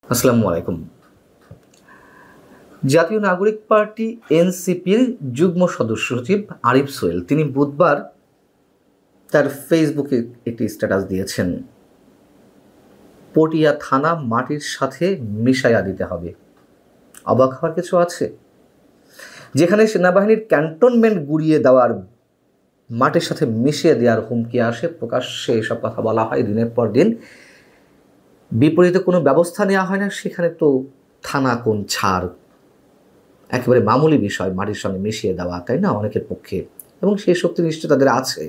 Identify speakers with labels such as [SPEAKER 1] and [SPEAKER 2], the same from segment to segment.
[SPEAKER 1] আসসালামু আলাইকুম। জাতীয় নাগরিক পার্টি এনসিপির যুগ্ম সদস্য সচিব আরিফ সোহেল তিনি বুধবার তার ফেসবুকে একটি স্ট্যাটাস দিয়েছেন, পটিয়া থানা মাটির সাথে মিশাইয়া দিতে হবে। অবাক হওয়ার কিছু আছে? যেখানে সেনাবাহিনীর ক্যান্টনমেন্ট গুড়িয়ে দেওয়ার মাটির সাথে মিশিয়ে দেওয়ার হুমকি আসে, প্রকাশ্যে এসব কথা বলা হয় দিনের পর দিন, বিপরীতে কোনো ব্যবস্থা নেওয়া হয় না, সেখানে তো থানা কোন ছাড়, একেবারে মামুলি বিষয় মাটির সঙ্গে মিশিয়ে দেওয়া, তাই না অনেকের পক্ষে, এবং সেই শক্তি নিশ্চয় তাদের আছে।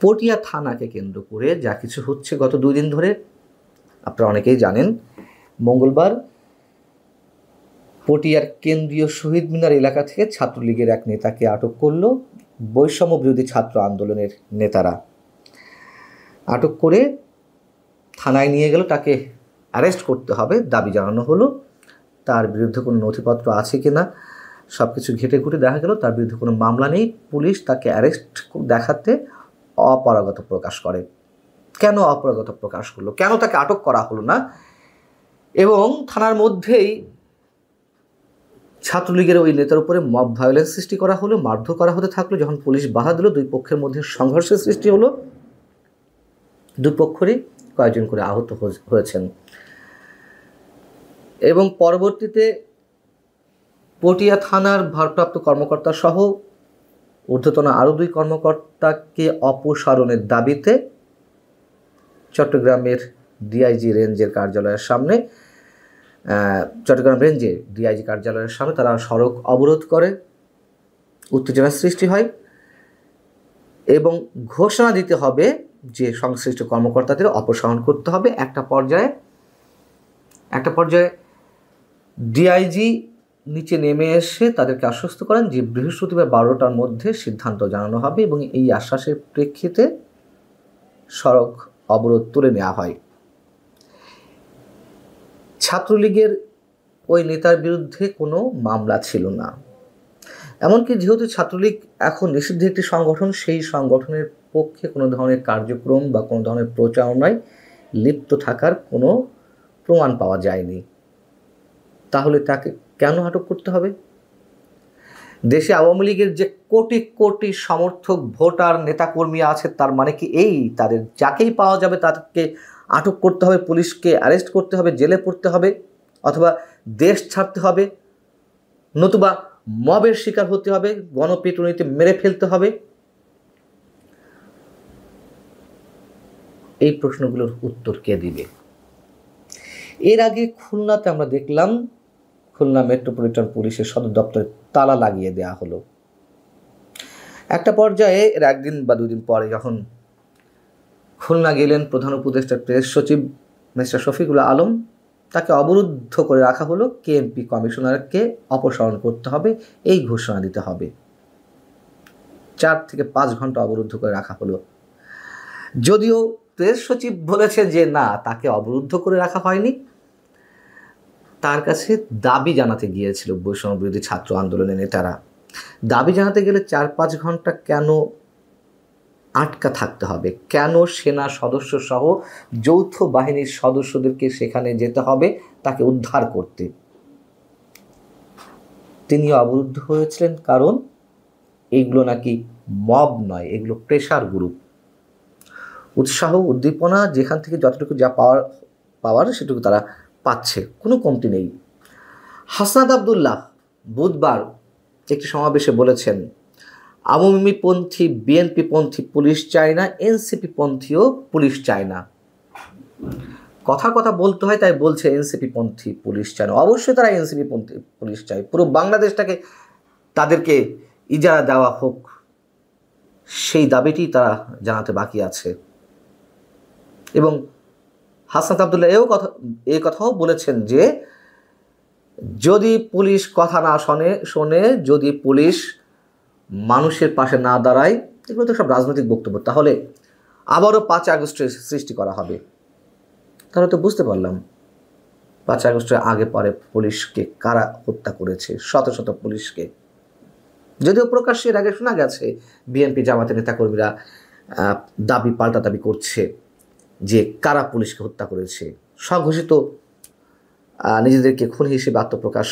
[SPEAKER 1] পটিয়া থানাকে কেন্দ্র করে যা কিছু হচ্ছে গত 2 দিন ধরে, আপনারা অনেকেই জানেন। মঙ্গলবার পটিয়ার কেন্দ্রীয় শহীদ মিনার এলাকা থেকে ছাত্রলীগের এক নেতাকে আটক করল বৈষম্য বিরোধী ছাত্র আন্দোলনের নেতারা। আটক করে থানায় নিয়ে গেল, তাকে অ্যারেস্ট করতে হবে দাবি জানানো হলো। তার বিরুদ্ধে কোনো নথিপত্র আছে কিনা সব কিছু ঘেটে ঘুটে দেখা গেল তার বিরুদ্ধে কোনো মামলা নেই। পুলিশ তাকে অ্যারেস্ট দেখাতে অপারগত প্রকাশ করে। কেন অপারগত প্রকাশ করলো? কেন তাকে আটক করা হলো না? এবং থানার মধ্যেই ছাত্রলীগের ওই নেতার উপরে মব ভায়োলেন্স সৃষ্টি করা হলো, মারধর করা হতে থাকলো। যখন পুলিশ বাধা দিল, দুই পক্ষের মধ্যে সংঘর্ষের সৃষ্টি হলো। দুই পক্ষেরই কয়েকজন করে আহত হয়েছেন এবং পরবর্তীতে পটিয়া থানার ভারপ্রাপ্ত কর্মকর্তা সহ ঊর্ধ্বতন আরও 2 কর্মকর্তাকে অপসারণের দাবিতে চট্টগ্রামের ডিআইজি রেঞ্জের কার্যালয়ের সামনে চট্টগ্রাম রেঞ্জে ডিআইজি কার্যালয়ের সামনে তারা সড়ক অবরোধ করে। উত্তেজনার সৃষ্টি হয় এবং ঘোষণা দিতে হবে যে সংশ্লিষ্ট কর্মকর্তাদের অপসারণ করতে হবে। একটা পর্যায়ে ডিআইজি নিচে নেমে এসে তাদেরকে আশ্বস্ত করেন যে বৃহস্পতিবার 12টার মধ্যে সিদ্ধান্ত জানানো হবে, এবং এই আশ্বাসের প্রেক্ষিতে সড়ক অবরোধ তুলে নেওয়া হয়। ছাত্রলীগের ওই নেতার বিরুদ্ধে কোনো মামলা ছিল না। এমনকি যেহেতু ছাত্রলীগ এখন নিষিদ্ধ একটি সংগঠন, সেই সংগঠনের পক্ষে কোনো ধরনের কার্যক্রম বা কোনো ধরনের প্রচারণায় লিপ্ত থাকার কোনো প্রমাণ পাওয়া যায়নি। তাহলে তাকে কেন আটক করতে হবে? দেশে আওয়ামী লীগের যে কোটি কোটি সমর্থক ভোটার নেতাকর্মী আছে, তার মানে কি এই তাদের যাকেই পাওয়া যাবে তাদেরকে আটক করতে হবে, পুলিশকে অ্যারেস্ট করতে হবে, জেলে পড়তে হবে, অথবা দেশ ছাড়তে হবে, নতুবা মবের শিকার হতে হবে, গণপিটুনিতে মেরে ফেলতে হবে? এই প্রশ্নগুলোর উত্তর কে দিবে? এর আগে খুলনাতে আমরা দেখলাম, খুলনা মেট্রোপলিটন পুলিশের সদর দপ্তরে তালা লাগিয়ে দেওয়া হলো। একটা পর্যায়ে এর 1 দিন বা 2 দিন পরে যখন খুলনা গেলেন প্রধান উপদেষ্টা প্রেস সচিব মিস্টার শফিকুল আলম, তাকে অবরুদ্ধ করে রাখা হলো। কেএমপি কমিশনারকে অপসারণ করতে হবে, এই ঘোষণা দিতে হবে। 4 থেকে 5 ঘন্টা অবরুদ্ধ করে রাখা হলো। যদিও প্রেস সচিব বলেছেন যে না, তাকে অবরুদ্ধ করে রাখা হয়নি, তার কাছে দাবি জানাতে গিয়েছিল বৈষম্য বিরোধী ছাত্র আন্দোলনের নেতারা। দাবি জানাতে গেলে 4-5 ঘন্টা কেন আটকা থাকতে হবে? কেন সেনা সদস্য সহ যৌথ বাহিনীর সদস্যদেরকে সেখানে যেতে হবে তাকে উদ্ধার করতে? তিনি অবরুদ্ধ হয়েছিলেন কারণ এইগুলো নাকি মব নয়, এগুলো প্রেশার গ্রুপ। উৎসাহ উদ্দীপনা যেখান থেকে যতটুকু যা পাওয়ার সেটুকু তারা পাচ্ছে, কোনো কমতি নেই। হাসনাত আবদুল্লাহ বুধবার একটি সমাবেশে বলেছেন, আওয়ামীপন্থী বিএনপিপন্থী পুলিশ চায় না, এনসিপিপন্থীও পুলিশ চায় না। কথা বলতে হয়, তাই বলছে এনসিপিপন্থী পুলিশ চায় না। অবশ্যই তারা এনসিপিপন্থী পুলিশ চায়, পুরো বাংলাদেশটাকে তাদেরকে ইজারা দেওয়া হোক, সেই দাবিটি তারা জানাতে বাকি আছে। এবং হাসনাত আবদুল্লাহ এই কথাও বলেছেন যে যদি পুলিশ কথা না শোনে, যদি পুলিশ মানুষের পাশে না দাঁড়ায়, এগুলো তো সব রাজনৈতিক বক্তব্য, তাহলে আবারও 5 আগস্টের সৃষ্টি করা হবে। তাহলে তো বুঝতে পারলাম 5 আগস্টের আগে পরে পুলিশকে কারা হত্যা করেছে, শত শত পুলিশকে। যদিও প্রকাশ্যে এর আগে শোনা গেছে বিএনপি জামাতের নেতাকর্মীরা পাল্টা দাবি করছে যে কারা পুলিশকে হত্যা করেছে, স্বঘোষিত নিজেদেরকে খুনি হিসেবে আত্মপ্রকাশ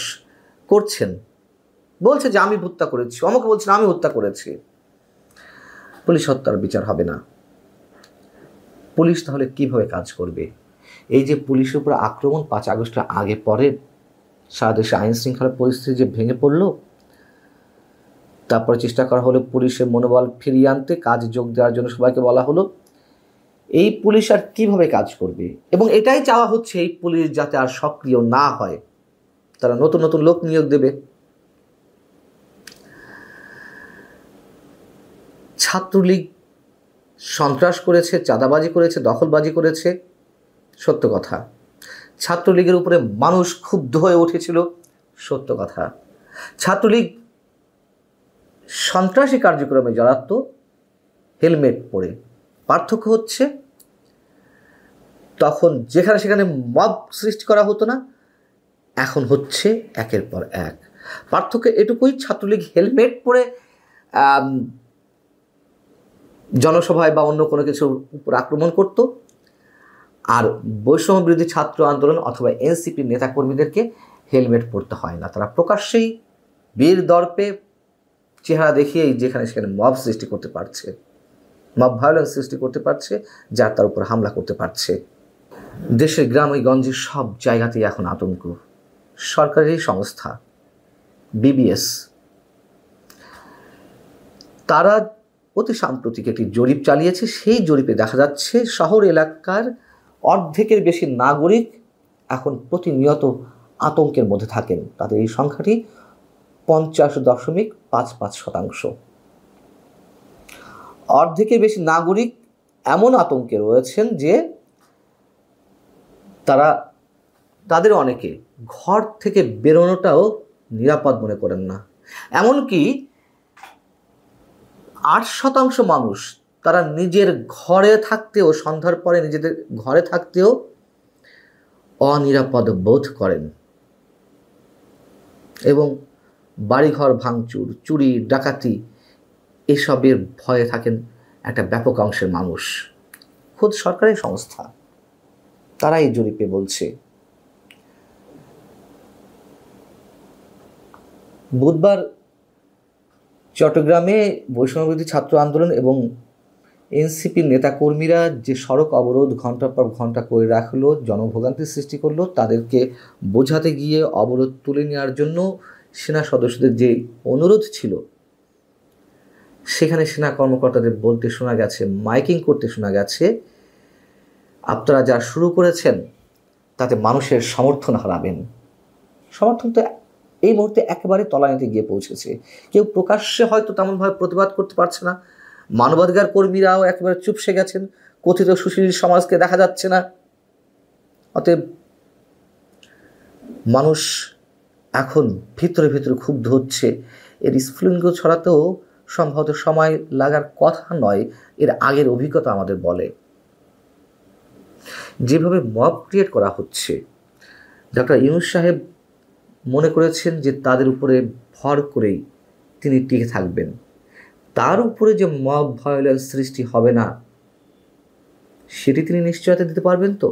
[SPEAKER 1] করছেন, বলছে যে আমি হত্যা করেছি, অমুকে বলছেন আমি হত্যা করেছি। পুলিশ হত্যার বিচার হবে না। পুলিশ তাহলে কিভাবে কাজ করবে? এই যে পুলিশের উপর আক্রমণ 5 আগস্টের আগে পরে সারা দেশে আইন শৃঙ্খলা পরিস্থিতি যে ভেঙে পড়ল, তারপরে চেষ্টা করা হলো পুলিশের মনোবল ফিরিয়ে আনতে, কাজে যোগ দেওয়ার জন্য সবাইকে বলা হলো। এই পুলিশ আর কিভাবে কাজ করবে? এবং এটাই চাওয়া হচ্ছে এই পুলিশ যাতে আর সক্রিয় না হয়, তারা নতুন নতুন লোক নিয়োগ দেবে। ছাত্রলীগ সন্ত্রাস করেছে, চাঁদাবাজি করেছে, দখলবাজি করেছে, সত্য কথা। ছাত্রলীগের উপরে মানুষ ক্ষুব্ধ হয়ে উঠেছিল, সত্য কথা। ছাত্রলীগ সন্ত্রাসী কার্যক্রমে জড়াতো হেলমেট পরে। পার্থক্য হচ্ছে তখন যেখানে সেখানে মব সৃষ্টি করা হতো না, এখন হচ্ছে একের পর এক। পার্থক্য এটুকুই, ছাত্রলীগ হেলমেট পরে জনসভায় বা অন্য কোনো কিছুর উপর আক্রমণ করত, আর বৈষম্য বিরোধী ছাত্র আন্দোলন অথবা এনসিপির নেতাকর্মীদেরকে হেলমেট পরতে হয় না। তারা প্রকাশ্যেই বীর দর্পে চেহারা দেখিয়েই যেখানে সেখানে মব সৃষ্টি করতে পারছে, মব ভায়োলেন্স সৃষ্টি করতে পারছে, যার তার উপর হামলা করতে পারছে। দেশের গ্রামে গঞ্জে সব জায়গাতেই এখন আতঙ্ক। সরকারি সংস্থা বিবিএস তারা অতি সাম্প্রতিক একটি জরিপ চালিয়েছে। সেই জরিপে দেখা যাচ্ছে শহর এলাকার অর্ধেকের বেশি নাগরিক এখন প্রতিনিয়ত আতঙ্কের মধ্যে থাকেন। তাদের এই সংখ্যাটি 50.55%। অর্ধেকের বেশি নাগরিক এমন আতঙ্কে রয়েছেন যে তাদের অনেকে ঘর থেকে বেরোনোটাও নিরাপদ মনে করেন না। এমনকি 8% মানুষ তারা নিজের ঘরে থাকতেও, সন্ধ্যার পরে নিজেদের ঘরে থাকতেও অনিরাপদ বোধ করেন এবং বাড়িঘর ভাঙচুর, চুরি, ডাকাতি এসবের ভয়ে থাকেন একটা ব্যাপক অংশের মানুষ। খোদ সরকারি সংস্থা তারা এই জরিপে বলছে। বুধবার চট্টগ্রামে বৈষম্যবিরোধী ছাত্র আন্দোলন এবং এনসিপির নেতাকর্মীরা যে সড়ক অবরোধ ঘন্টার পর ঘন্টা করে রাখলো, জনভোগান্তির সৃষ্টি করলো, তাদেরকে বোঝাতে গিয়ে অবরোধ তুলে নেওয়ার জন্য সেনা সদস্যদের যে অনুরোধ ছিল, সেখানে সেনা কর্মকর্তাদের বলতে শোনা গেছে, মাইকিং করতে শোনা গেছে, আপনারা যা শুরু করেছেন তাতে মানুষের সমর্থন হারাবেন। সমর্থন তো এই মুহূর্তে একেবারে তলানিতে গিয়ে পৌঁছেছে। কেউ প্রকাশ্যে হয়তো তেমনভাবে প্রতিবাদ করতে পারছে না, মানবাধিকার কর্মীরাও একেবারে চুপসে গেছেন, কথিত সুশীল সমাজকে দেখা যাচ্ছে না। অতএব মানুষ এখন ভিতরে ভিতরে ক্ষুব্ধ হচ্ছে। এর স্ফুলিঙ্গ ছড়াতেও সম্ভবত সময় লাগার কথা নয়, এর আগের অভিজ্ঞতা আমাদের বলে। যেভাবে মব ক্রিয়েট করা হচ্ছে, ডক্টর ইউনূস সাহেব মনে করেছেন যে তাদের উপরে ভর করেই তিনি টিকে থাকবেন। তার উপরে যে মব ভায়োলেন্স সৃষ্টি হবে না, সেটি তিনি নিশ্চয়তা দিতে পারবেন তো?